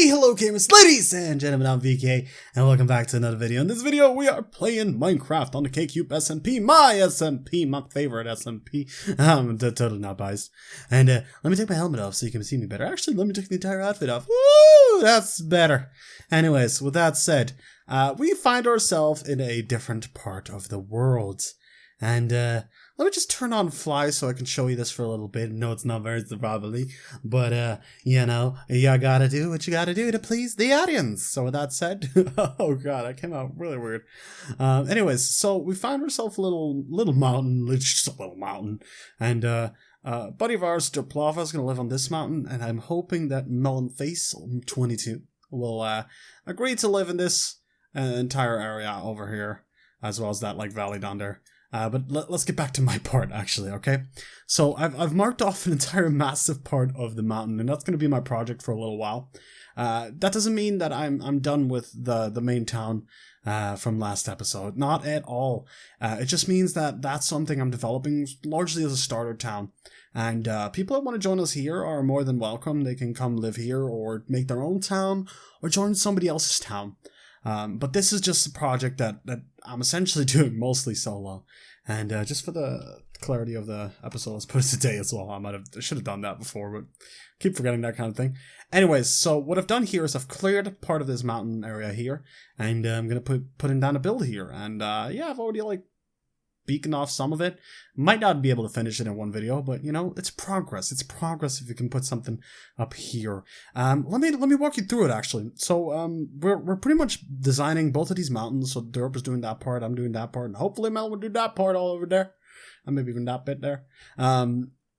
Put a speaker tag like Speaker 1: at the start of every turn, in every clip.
Speaker 1: Hey, hello gamers, ladies and gentlemen, I'm Vkay, and welcome back to another video. In this video, we are playing Minecraft on the Kaycube SMP, my SMP, my favorite SMP. I'm totally not biased. And let me take my helmet off so you can see me better. Actually, let me take the entire outfit off. Woo, that's better. Anyways, with that said, we find ourselves in a different part of the world. And let me just turn on fly so I can show you this for a little bit. No, it's not very probably, but you know, you gotta do what you gotta do to please the audience. So with that said, oh god, that came out really weird. Anyways, so we found ourselves a little mountain, just a little mountain, and buddy of ours, Derplava, is gonna live on this mountain, and I'm hoping that Melonface22 will agree to live in this entire area over here, as well as that like valley down there. But let's get back to my part, actually, okay? So I've marked off an entire massive part of the mountain, and that's going to be my project for a little while. That doesn't mean that I'm done with the main town from last episode. Not at all. It just means that that's something I'm developing largely as a starter town. And people that want to join us here are more than welcome. They can come live here or make their own town or join somebody else's town. But this is just a project that I'm essentially doing mostly solo. And just for the clarity of the episode, let's put it today as well. I should have done that before, but keep forgetting that kind of thing. Anyways, so what I've done here is I've cleared part of this mountain area here, and I'm gonna put in down a build here. And yeah, I've already like beaconed off some of it. Might not be able to finish it in one video, but you know, it's progress. It's progress if you can put something up here. Let me walk you through it actually. So we're pretty much designing both of these mountains. So Derp is doing that part, I'm doing that part, and hopefully Mel will do that part all over there. And maybe even that bit there.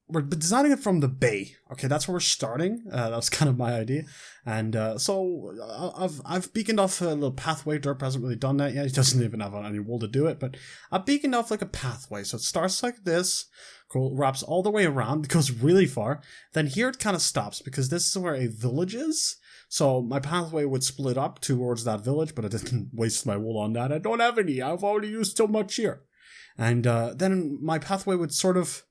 Speaker 1: We're designing it from the bay. Okay, that's where we're starting. That was kind of my idea. And so I've beaconed off a little pathway. Derp hasn't really done that yet. He doesn't even have any wool to do it. But I've beaconed off like a pathway. So it starts like this, wraps all the way around, goes really far. Then here it kind of stops because this is where a village is. So my pathway would split up towards that village, but I didn't waste my wool on that. I don't have any. I've already used so much here. And then my pathway would sort of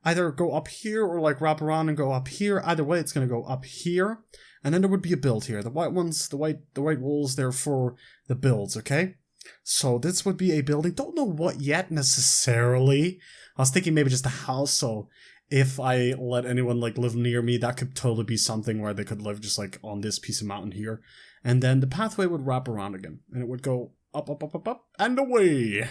Speaker 1: either go up here or like wrap around and go up here. Either way, it's going to go up here. And then there would be a build here. The white ones, the white wools, they're for the builds, okay? So this would be a building. Don't know what yet necessarily. I was thinking maybe just a house. So if I let anyone like live near me, that could totally be something where they could live just like on this piece of mountain here. And then the pathway would wrap around again. And it would go up, up, up, up, up, and away. And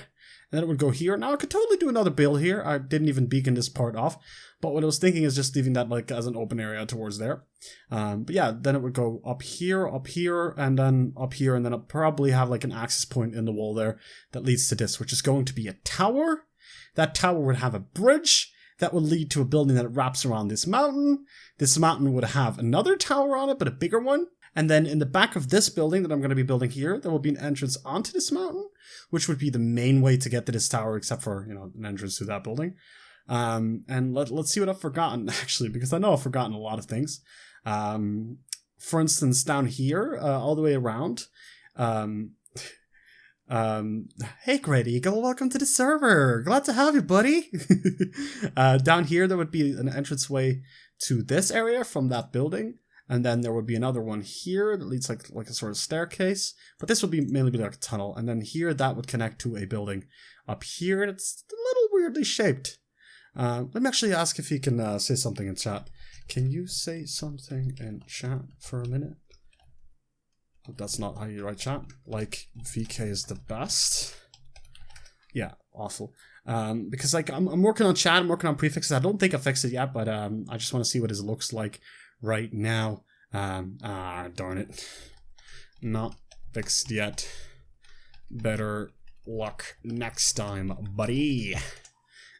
Speaker 1: then it would go here. Now I could totally do another build here. I didn't even beacon this part off. But what I was thinking is just leaving that like as an open area towards there. But yeah, then it would go up here, and then up here. And then it'll probably have like an access point in the wall there that leads to this, which is going to be a tower. That tower would have a bridge that would lead to a building that wraps around this mountain. This mountain would have another tower on it, but a bigger one. And then in the back of this building that I'm going to be building here, there will be an entrance onto this mountain, which would be the main way to get to this tower, except for, you know, an entrance to that building. And let's see what I've forgotten, actually, because I know I've forgotten a lot of things. For instance, down here, all the way around, hey, Great Eagle, welcome to the server. Glad to have you, buddy. Down here, there would be an entranceway to this area from that building. And then there would be another one here that leads like a sort of staircase. But this would mainly be like a tunnel. And then here, that would connect to a building. Up here, it's a little weirdly shaped. Let me actually ask if he can say something in chat. Can you say something in chat for a minute? That's not how you write chat. Like, Vkay is the best. Yeah, awful. Because like I'm working on chat, I'm working on prefixes. I don't think I fixed it yet, but I just want to see what it looks like right now. Darn it. Not fixed yet. Better luck next time, buddy.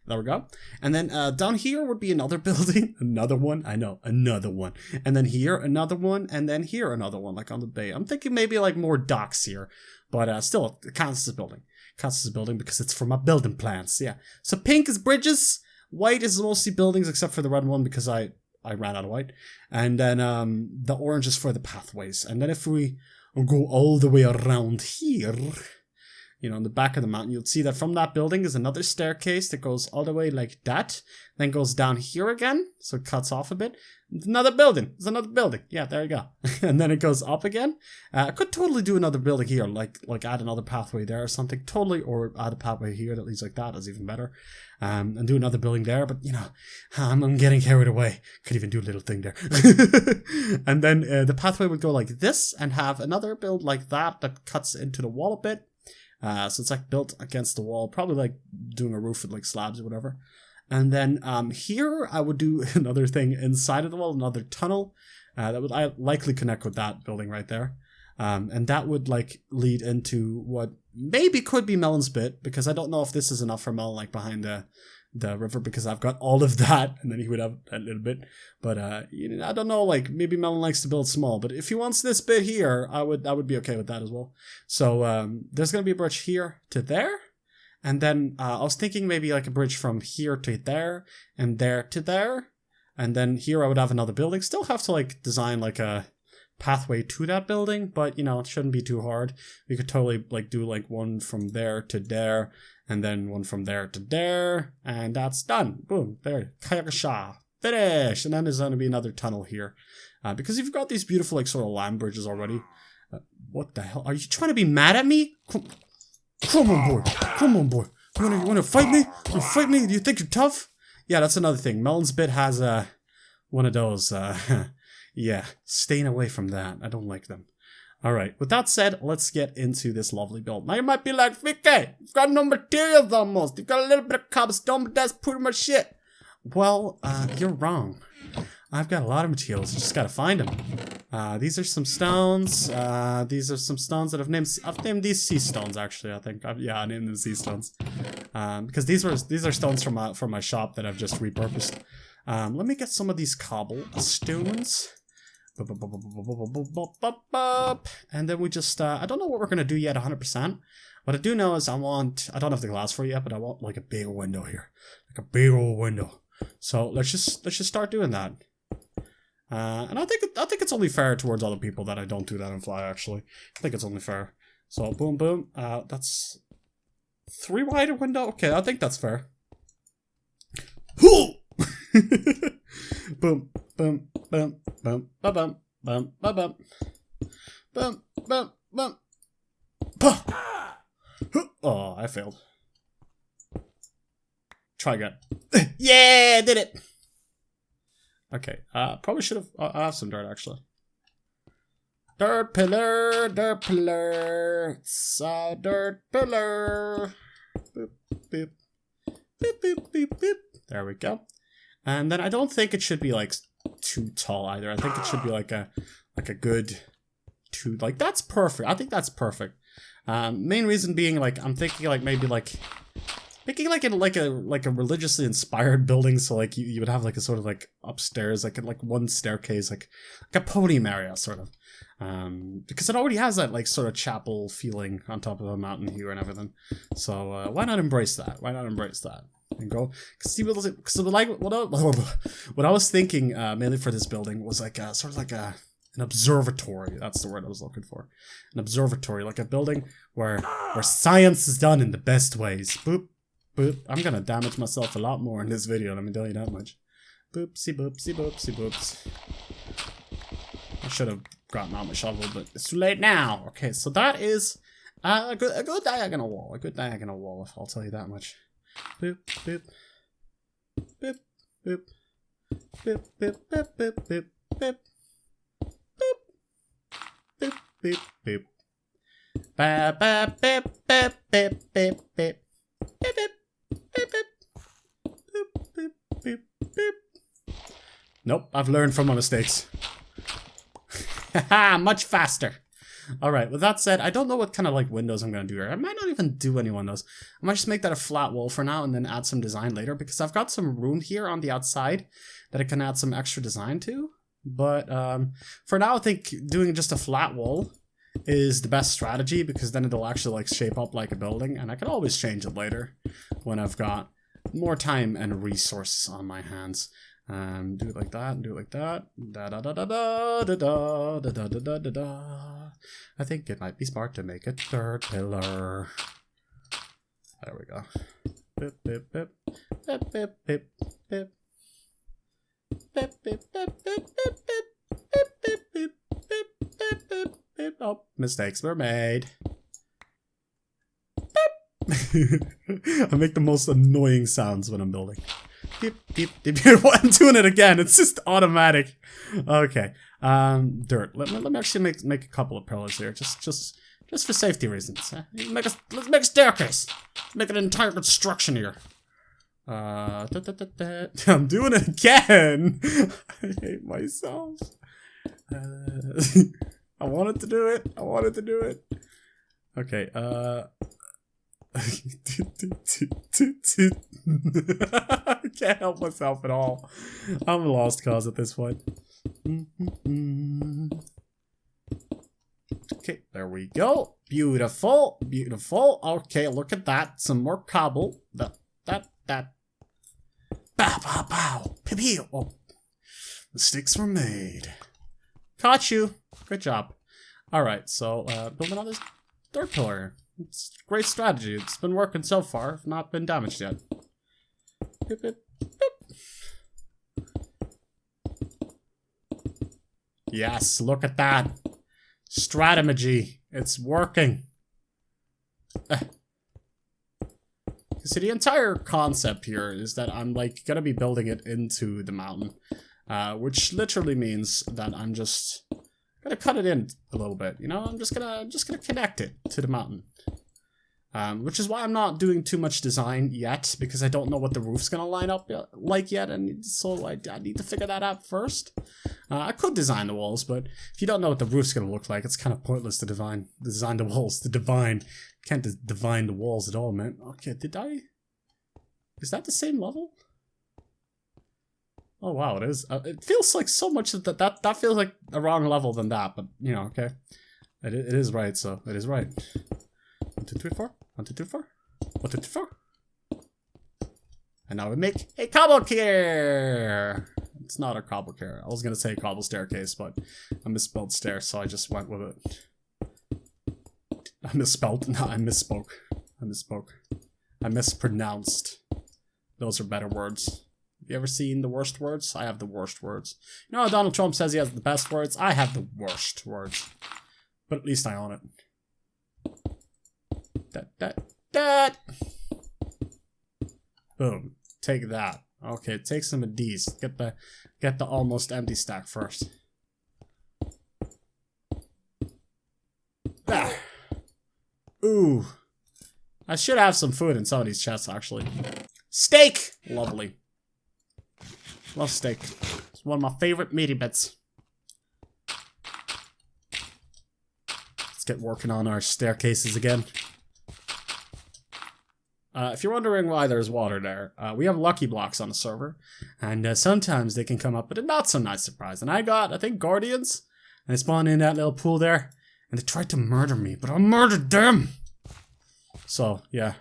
Speaker 1: There we go. And then down here would be another building. Another one. I know. Another one. And then here, another one. And then here, another one, like on the bay. I'm thinking maybe like more docks here. But still, it counts as a building. Counts as a building because it's for my building plans. Yeah. So pink is bridges. White is mostly buildings except for the red one because I ran out of white. And then the orange is for the pathways. And then if we go all the way around here, you know, in the back of the mountain, you'll see that from that building is another staircase that goes all the way like that, then goes down here again, so it cuts off a bit. Another building. There's another building. Yeah, there you go. And then it goes up again. I could totally do another building here, like add another pathway there or something. Totally, or add a pathway here that leads like that. That's even better. And do another building there. But, you know, I'm getting carried away. Could even do a little thing there. And then the pathway would go like this and have another build like that that cuts into the wall a bit. So it's like built against the wall. Probably like doing a roof with like slabs or whatever. And then here I would do another thing inside of the wall, another tunnel that would likely connect with that building right there. And that would like lead into what maybe could be Melon's bit, because I don't know if this is enough for Melon like behind the river, because I've got all of that, and then he would have a little bit. But you know, I don't know, like maybe Melon likes to build small, but if he wants this bit here, I would be okay with that as well. So there's gonna be a bridge here to there. And then I was thinking maybe like a bridge from here to there and there to there. And then here I would have another building. Still have to like design like a pathway to that building, but you know, it shouldn't be too hard. We could totally like do like one from there to there and then one from there to there. And that's done. Boom. There. Kayakasha. Finish. And then there's going to be another tunnel here. Because you've got these beautiful like sort of land bridges already. What the hell? Are you trying to be mad at me? Come on, boy. Come on, boy. You wanna fight me? You fight me? Do you think you're tough? Yeah, that's another thing. Melon's bit has one of those. Yeah, staying away from that. I don't like them. All right. With that said, let's get into this lovely build. Now you might be like, Vkay, you've got no materials almost. You've got a little bit of cobblestone, but that's pretty much it. Well, you're wrong. I've got a lot of materials. I just gotta find them. These are some stones. These are some stones that I've named these sea stones. Actually, I think. I named them sea stones. Because these are stones from my shop that I've just repurposed. Let me get some of these cobblestones. And then we just I don't know what we're gonna do yet 100%. What I do know is I don't have the glass for it yet, but I want like a big window here, like a big old window. So let's just start doing that. And I think it's only fair towards other people that I don't do that on fly. Actually, I think it's only fair. So boom, boom. That's 3 wide window. Okay, I think that's fair. Boom, boom, boom, boom, boom, boom, boom, boom, boom, boom, boom. Oh, I failed. Try again. Yeah, I did it. Okay, probably should have. I have some dirt actually. Dirt pillar, dirt pillar. It's a dirt pillar. Boop, boop, boop, boop, boop, boop. There we go. And then I don't think it should be like too tall either. I think it should be like a good two. Like that's perfect. I think that's perfect. Main reason being like I'm thinking like maybe like. Making like a religiously inspired building, so like you would have like a sort of like upstairs, like one staircase, like a podium area sort of, because it already has that like sort of chapel feeling on top of a mountain here and everything. So why not embrace that? Why not embrace that and go? Because like what I was thinking mainly for this building was like sort of like an observatory. That's the word I was looking for. An observatory, like a building where science is done in the best ways. Boop. Boop. I'm gonna damage myself a lot more in this video, let me tell you that much. Boopsie boopsie boopsie boops. I should have gotten out my shovel, but it's too late now. Okay, so that is a good diagonal wall. A good diagonal wall, I'll tell you that much. Boop, boop. Boop, boop. Boop, boop, boop, boop, boop, boop. Boop. Boop, boop, boop. Ba ba bip bip bip bip bip. Beep, beep, beep, beep, beep, beep, beep, beep. Nope, I've learned from my mistakes. Haha, much faster. Alright, with that said, I don't know what kind of like windows I'm going to do here. I might not even do any windows. I might just make that a flat wall for now and then add some design later, because I've got some room here on the outside that I can add some extra design to. But for now, I think doing just a flat wall is the best strategy, because then it'll actually like shape up like a building, and I can always change it later when I've got more time and resources on my hands. Do it like that, and do it like that. Da da da da da da da da da da da da. I think it might be smart to make a third pillar. There we go. Bip, bip, bip. Bip, bip, bip, bip. Bip, bip, bip, bip, bip, bip. Bip, bip, bip, bip, bip, bip, bip. Oh, mistakes were made. Bip. I make the most annoying sounds when I'm building. Beep, beep, beep. I'm doing it again. It's just automatic. Okay. Dirt. Let me actually make a couple of pillars here, just for safety reasons. Let's make a staircase. Make an entire construction here. I'm doing it again. I hate myself. I wanted to do it. I wanted to do it. Okay. I can't help myself at all. I'm a lost cause at this point. Okay, there we go. Beautiful, beautiful. Okay, look at that. Some more cobble. That. Bow, bow, bow. Pew, pew. Oh, mistakes were made. Caught you. Good job. All right, so building on this dirt pillar. It's a great strategy. It's been working so far. I've not been damaged yet. Beep, beep, beep. Yes, look at that. Strategy. It's working. See, the entire concept here is that I'm like gonna be building it into the mountain, which literally means that I'm just gonna cut it in a little bit. You know, I'm just gonna connect it to the mountain. Which is why I'm not doing too much design yet, because I don't know what the roof's gonna line up like yet, and so I need to figure that out first. I could design the walls, but if you don't know what the roof's gonna look like, it's kind of pointless to design the walls. Can't divine the walls at all, man. Okay, is that the same level? Oh wow, it is. It feels like so much that feels like a wrong level than that, but you know, okay, it is right. So it is right. 1, 2, 3, 4. 1, 2, 3, 4. 1, 2, 3, 4. And now we make a cobble care. It's not a cobble care. I was gonna say cobble staircase, but I misspelled stair, so I just went with it. I misspelled. No, I misspoke. I mispronounced. Those are better words. Have you ever seen the worst words? I have the worst words. You know how Donald Trump says he has the best words? I have the worst words. But at least I own it. That. Boom. Take that. Okay, take some of these. Get the almost empty stack first. Ah. Ooh. I should have some food in some of these chests, actually. Steak! Lovely. Love steak. It's one of my favorite meaty bits. Let's get working on our staircases again. If you're wondering why there's water there, we have lucky blocks on the server, and sometimes they can come up with a not so nice surprise. And I think, guardians, and they spawned in that little pool there, and they tried to murder me, but I murdered them! So, yeah.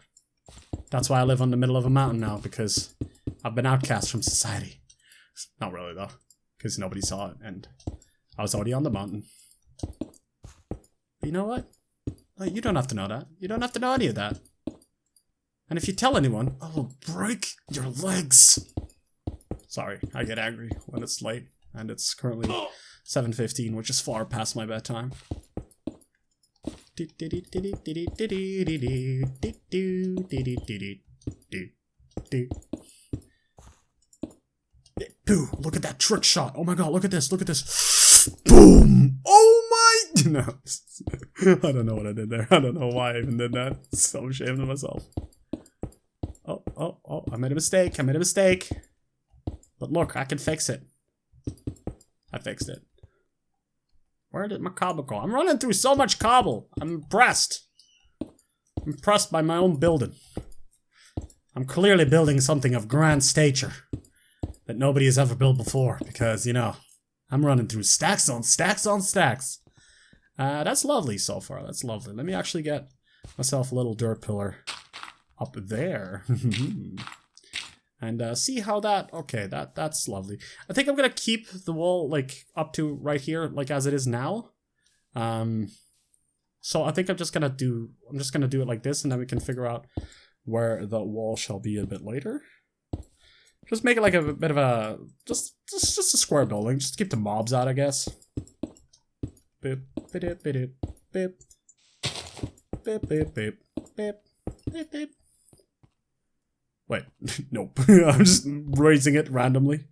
Speaker 1: That's why I live on the middle of a mountain now, because I've been outcast from society. Not really, though, because nobody saw it, and I was already on the mountain. But you know what? You don't have to know that. You don't have to know any of that. And if you tell anyone, I will break your legs. Sorry, I get angry when it's late, and it's currently 7:15, which is far past my bedtime. Boo, look at that trick shot. Oh my god, look at this, Boom! Oh my... No. I don't know what I did there. I don't know why I even did that. So ashamed of myself. Oh, I made a mistake. But look, I can fix it. I fixed it. Where did my cobble go? I'm running through so much cobble. I'm impressed. I'm impressed by my own building. I'm clearly building something of grand stature that nobody has ever built before, because, you know, I'm running through stacks on stacks on stacks. That's lovely so far. That's lovely. Let me actually get myself a little dirt pillar up there. And see how that... Okay, that's lovely. I think I'm gonna keep the wall, like, up to right here, like, as it is now. So I think I'm just gonna do it like this, and then we can figure out where the wall shall be a bit later. Just make it like a bit of a just a square building. Just keep the mobs out, I guess. Beep, beep, beep, beep, beep, beep, beep, beep, beep, beep. Wait, nope. I'm just raising it randomly.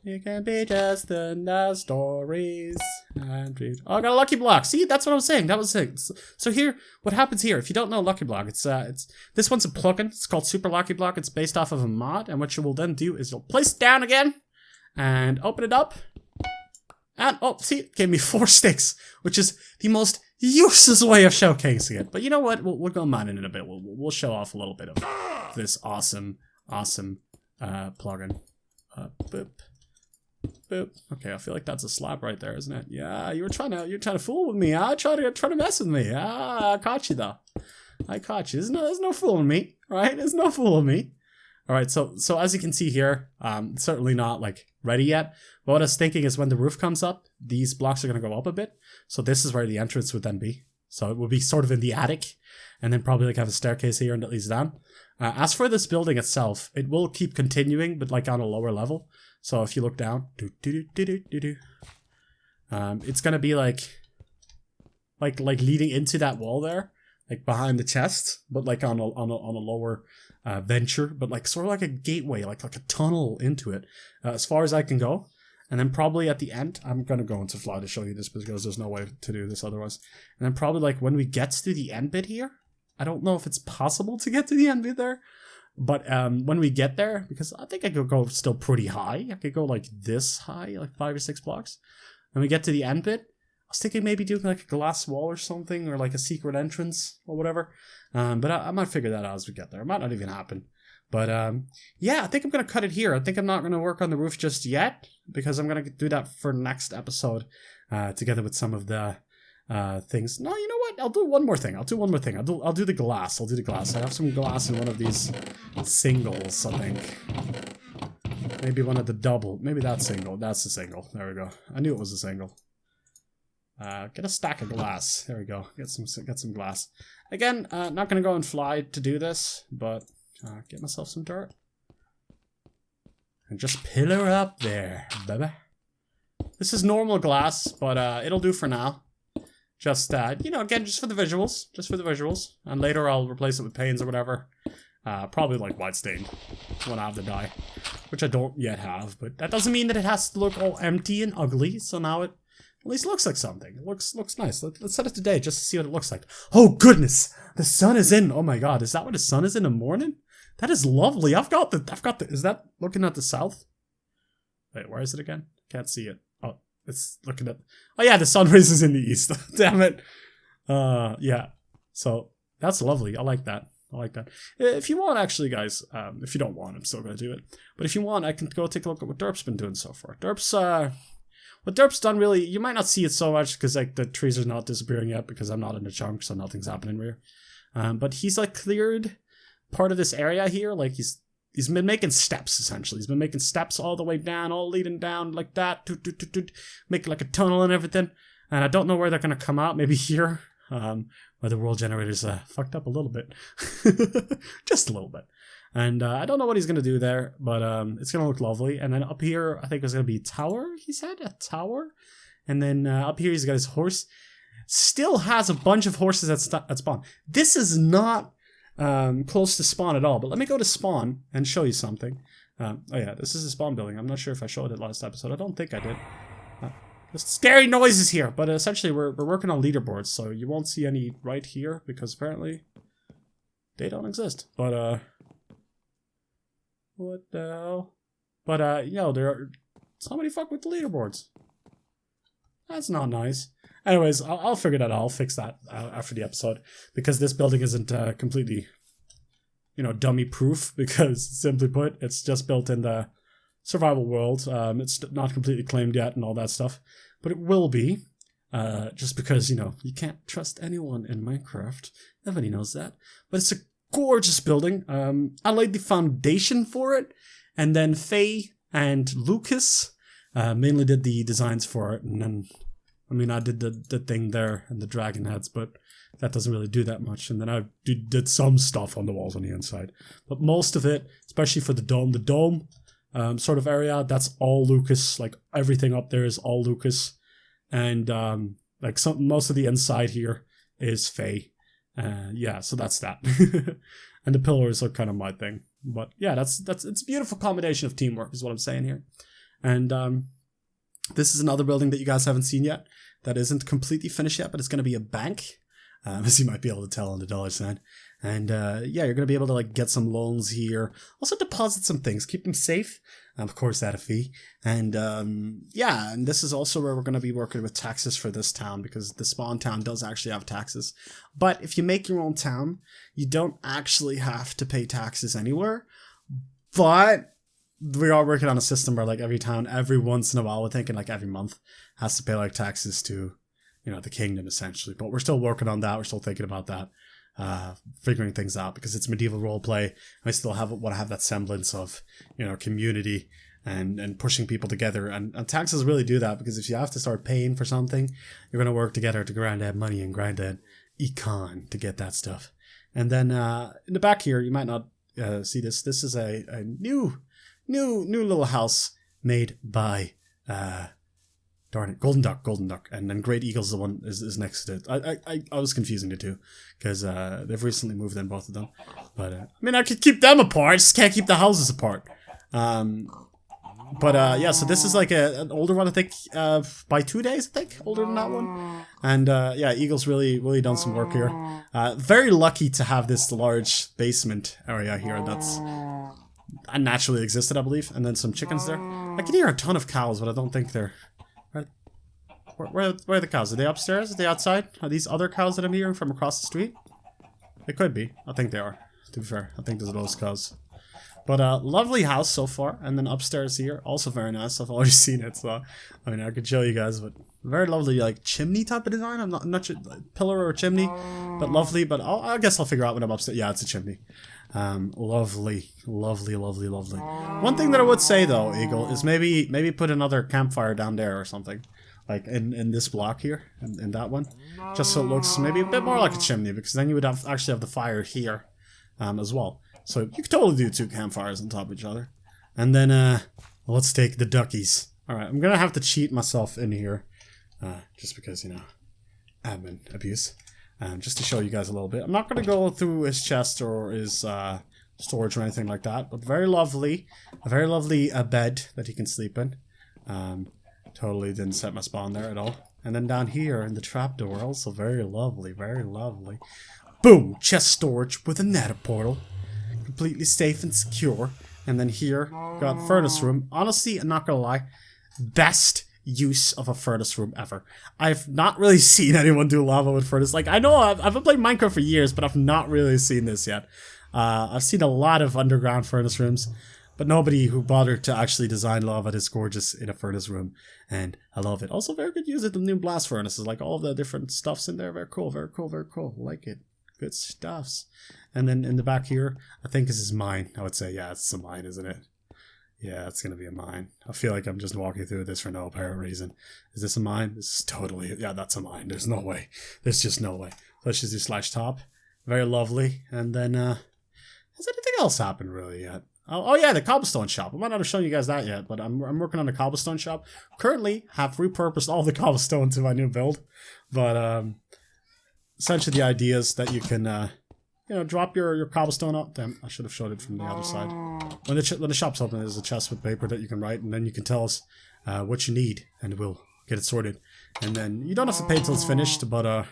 Speaker 1: You can be just in the stories. And read. Oh, I got a lucky block. See, that's what I was saying. That was it. So here, what happens here? If you don't know lucky block, it's this one's a plugin. It's called Super Lucky Block. It's based off of a mod, and what you will then do is you'll place it down again, and open it up, and oh, see, it gave me 4 sticks, which is the most useless way of showcasing it. But you know what? We'll go mine in a bit. We'll show off a little bit of this awesome plugin. Boop. Boop. Okay, I feel like that's a slab right there, isn't it? Yeah, you're trying to fool with me. Huh? Trying to mess with me. Ah, I caught you though. I caught you. There's no fooling me, right? There's no fooling me. All right, so as you can see here, certainly not like ready yet. But what I was thinking is when the roof comes up, these blocks are gonna go up a bit. So this is where the entrance would then be. So it would be sort of in the attic, and then probably like have a staircase here and that leads down. As for this building itself, it will keep continuing, but like on a lower level. So if you look down, it's gonna be like leading into that wall there, like behind the chest, but like on a lower venture, but like sort of like a gateway, like a tunnel into it, as far as I can go. And then probably at the end, I'm gonna go into Fly to show you this because there's no way to do this otherwise. And then probably like when we get to the end bit here, I don't know if it's possible to get to the end bit there. But when we get there, because I think I could go still pretty high. I could go like this high, like 5 or 6 blocks. When we get to the end bit, I was thinking maybe doing like a glass wall or something, or like a secret entrance or whatever. But I might figure that out as we get there. It might not even happen. But yeah, I think I'm going to cut it here. I think I'm not going to work on the roof just yet, because I'm going to do that for next episode together with some of the things. No, you know what? I'll do one more thing. I'll do the glass. I'll do the glass. I have some glass in one of these singles, I think. Maybe one of the double. Maybe that single. That's the single. There we go. I knew it was a single. Get a stack of glass. There we go. Get some glass. Again, not gonna go and fly to do this, but get myself some dirt. And just pillar up there, baby. This is normal glass, but it'll do for now. Just, you know, again, just for the visuals. Just for the visuals. And later I'll replace it with panes or whatever. Probably like white stain when I have the dye. Which I don't yet have, but that doesn't mean that it has to look all empty and ugly. So now it at least looks like something. It looks nice. Let's set it today just to see what it looks like. Oh goodness! The sun is in! Oh my god, is that what the sun is in the morning? That is lovely. I've got the, is that looking at the south? Wait, where is it again? Can't see it. Oh, it's looking at, oh yeah, the sun rises in the east. Damn it. Yeah. So, that's lovely. I like that. I like that. If you want, actually, guys, if you don't want, I'm still going to do it. But if you want, I can go take a look at what Derp's been doing so far. What Derp's done really, you might not see it so much because like the trees are not disappearing yet because I'm not in the chunk, so nothing's happening here. But he's like cleared part of this area here. Like he's been making steps, essentially. He's been making steps all the way down, all leading down like that. Make like a tunnel and everything. And I don't know where they're going to come out. Maybe here. Where the world generator's fucked up a little bit. Just a little bit. And I don't know what he's going to do there, but it's going to look lovely. And then up here, I think there's going to be a tower, he said? A tower? And then up here, he's got his horse. Still has a bunch of horses at spawn. This is not close to spawn at all, but let me go to spawn and show you something. Oh yeah, this is a spawn building. I'm not sure if I showed it last episode. I don't think I did. There's scary noises here, but essentially we're working on leaderboards, so you won't see any right here because apparently they don't exist. But what the hell? But you know, there are somebody fuck with the leaderboards. That's not nice. Anyways, I'll figure that out. I'll fix that after the episode because this building isn't completely, you know, dummy proof because simply put, it's just built in the survival world. It's not completely claimed yet and all that stuff, but it will be, just because, you know, you can't trust anyone in Minecraft. Everybody knows that. But it's a gorgeous building. I laid the foundation for it, and then Faye and Lucas mainly did the designs for it, and then I mean, I did the thing there and the dragon heads, but that doesn't really do that much. And then I did some stuff on the walls on the inside. But most of it, especially for the dome sort of area, that's all Lucas. Like everything up there is all Lucas. And like most of the inside here is Faye. Yeah, so that's that. And the pillars are kind of my thing. But yeah, it's a beautiful combination of teamwork is what I'm saying here. And this is another building that you guys haven't seen yet that isn't completely finished yet, but it's going to be a bank, as you might be able to tell on the dollar sign. And yeah, you're going to be able to like get some loans here, also deposit some things, keep them safe, of course at a fee. And yeah, and this is also where we're going to be working with taxes for this town, because the spawn town does actually have taxes. But if you make your own town, you don't actually have to pay taxes anywhere. But we are working on a system where like every town, every once in a while, we're thinking like every month, has to pay like taxes to, you know, the kingdom essentially. But we're still working on that. We're still thinking about that, figuring things out, because it's medieval roleplay. I still want to have that semblance of, you know, community and pushing people together. And taxes really do that, because if you have to start paying for something, you're going to work together to grind out money and grind out econ to get that stuff. And then in the back here, you might not see this. This is a new little house made by darn it, Golden Duck, and then Great Eagle's the one is next to it. I was confusing the two, because they've recently moved in, both of them. But I mean, I could keep them apart, just can't keep the houses apart. But yeah, so this is like an older one, I think, by 2 days, I think, older than that one. And yeah, Eagle's really done some work here. Very lucky to have this large basement area here that's naturally existed, I believe. And then some chickens there. I can hear a ton of cows, but I don't think they're... Where are the cows? Are they upstairs? Are they outside? Are these other cows that I'm hearing from across the street? They could be. I think they are, to be fair. I think those are those cows. But lovely house so far. And then upstairs here, also very nice. I've already seen it, so I mean, I could show you guys. But very lovely, like chimney type of design. I'm not sure, like, pillar or chimney, but lovely. But I guess I'll figure out when I'm upstairs. Yeah, it's a chimney. Lovely. One thing that I would say though, Eagle, is maybe put another campfire down there or something. Like in this block here, in that one, just so it looks maybe a bit more like a chimney, because then you would actually have the fire here as well. So you could totally do 2 campfires on top of each other. And then let's take the duckies. Alright, I'm gonna have to cheat myself in here, just because, you know, admin abuse. Just to show you guys a little bit. I'm not gonna go through his chest or his storage or anything like that, but very lovely. A very lovely bed that he can sleep in. Totally didn't set my spawn there at all. And then down here in the trapdoor, also very lovely. Boom! Chest storage with a nether portal. Completely safe and secure. And then here, got furnace room. Honestly, I'm not gonna lie, best use of a furnace room ever. I've not really seen anyone do lava with furnace. Like, I know I've been playing Minecraft for years, but I've not really seen this yet. I've seen a lot of underground furnace rooms, but nobody who bothered to actually design lava this gorgeous in a furnace room, and I love it. Also, very good use of the new blast furnaces, like all of the different stuffs in there. Very cool. Like it. Good stuffs. And then in the back here, I think this is mine. I would say, yeah, it's a mine, isn't it? Yeah, it's gonna be a mine. I feel like I'm just walking through this for no apparent reason. Is this a mine? This is totally, yeah, that's a mine. There's no way. There's just no way. Let's just do slash top. Very lovely. And then, has anything else happened really yet? Oh yeah, the cobblestone shop. I might not have shown you guys that yet, but I'm working on the cobblestone shop. Currently, have repurposed all the cobblestone to my new build, but essentially the idea is that you can, you know, drop your cobblestone up. Damn, I should have showed it from the other side. When the shop's open, there's a chest with paper that you can write, and then you can tell us what you need, and we'll get it sorted. And then you don't have to pay till it's finished, but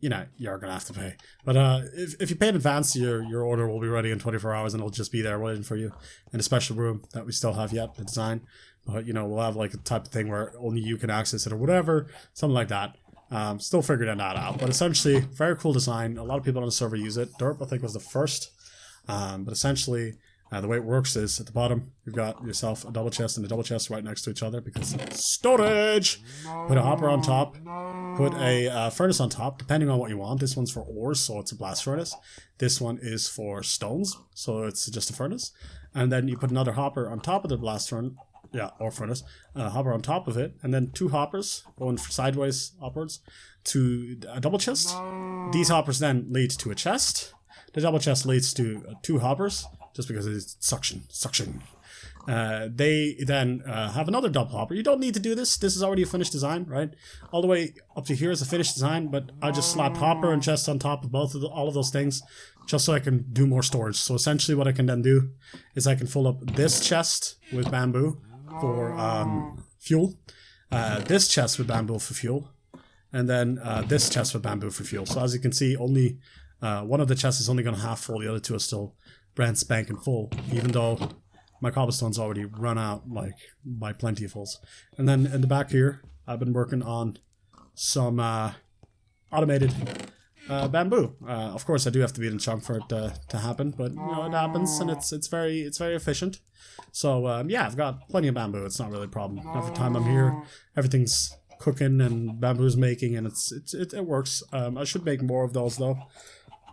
Speaker 1: you know, you're gonna have to pay. But if you pay in advance, your order will be ready in 24 hours, and it'll just be there waiting for you in a special room that we still have yet to design. But you know, we'll have like a type of thing where only you can access it or whatever, something like that. Still figuring that out, but essentially very cool design. A lot of people on the server use it. Derp, I think, was the first, but essentially the way it works is at the bottom you've got yourself a double chest and a double chest right next to each other because storage. Put a hopper on top, put a furnace on top depending on what you want. This one's for ores, so it's a blast furnace. This one is for stones, so it's just a furnace. And then you put another hopper on top of the blast furnace, yeah, or furnace, hopper on top of it, and then 2 hoppers going sideways upwards to a double chest. These hoppers then lead to a chest. The double chest leads to 2 hoppers, just because it's suction. They then have another double hopper. You don't need to do this. This is already a finished design, right? All the way up to here is a finished design, but I just slapped hopper and chest on top of all of those things, just so I can do more storage. So essentially what I can then do is I can fill up this chest with bamboo for fuel, this chest with bamboo for fuel, and then this chest with bamboo for fuel. So as you can see, only one of the chests is only going to half full, the other 2 are still brand spanking full, even though my cobblestone's already run out, like, by plenty of fulls. And then in the back here, I've been working on some automated bamboo. Of course, I do have to beat in chunk for it to happen, but you know, it happens, and it's very efficient. So yeah, I've got plenty of bamboo. It's not really a problem. Every time I'm here, everything's cooking and bamboo's making, and it works. I should make more of those though,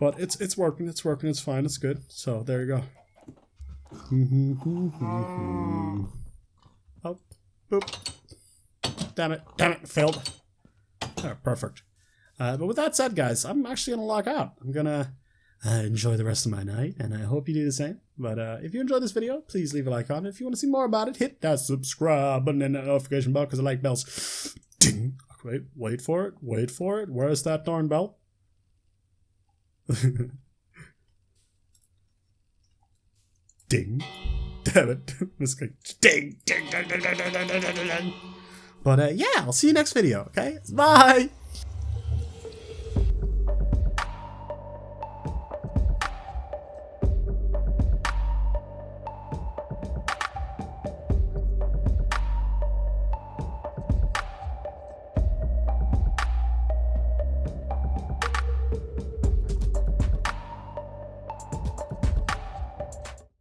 Speaker 1: but it's working. It's fine. It's good. So there you go. Oh, boop. Damn it, failed. Oh, perfect. But with that said, guys, I'm actually gonna log out. I'm gonna enjoy the rest of my night, and I hope you do the same. But if you enjoyed this video, please leave a like on it. If you want to see more about it, hit that subscribe button and that notification bell, because I like bells. Ding. Wait for it. Where is that darn bell? Ding. Damn it. This guy. Ding. But yeah, I'll see you next video, okay? Bye!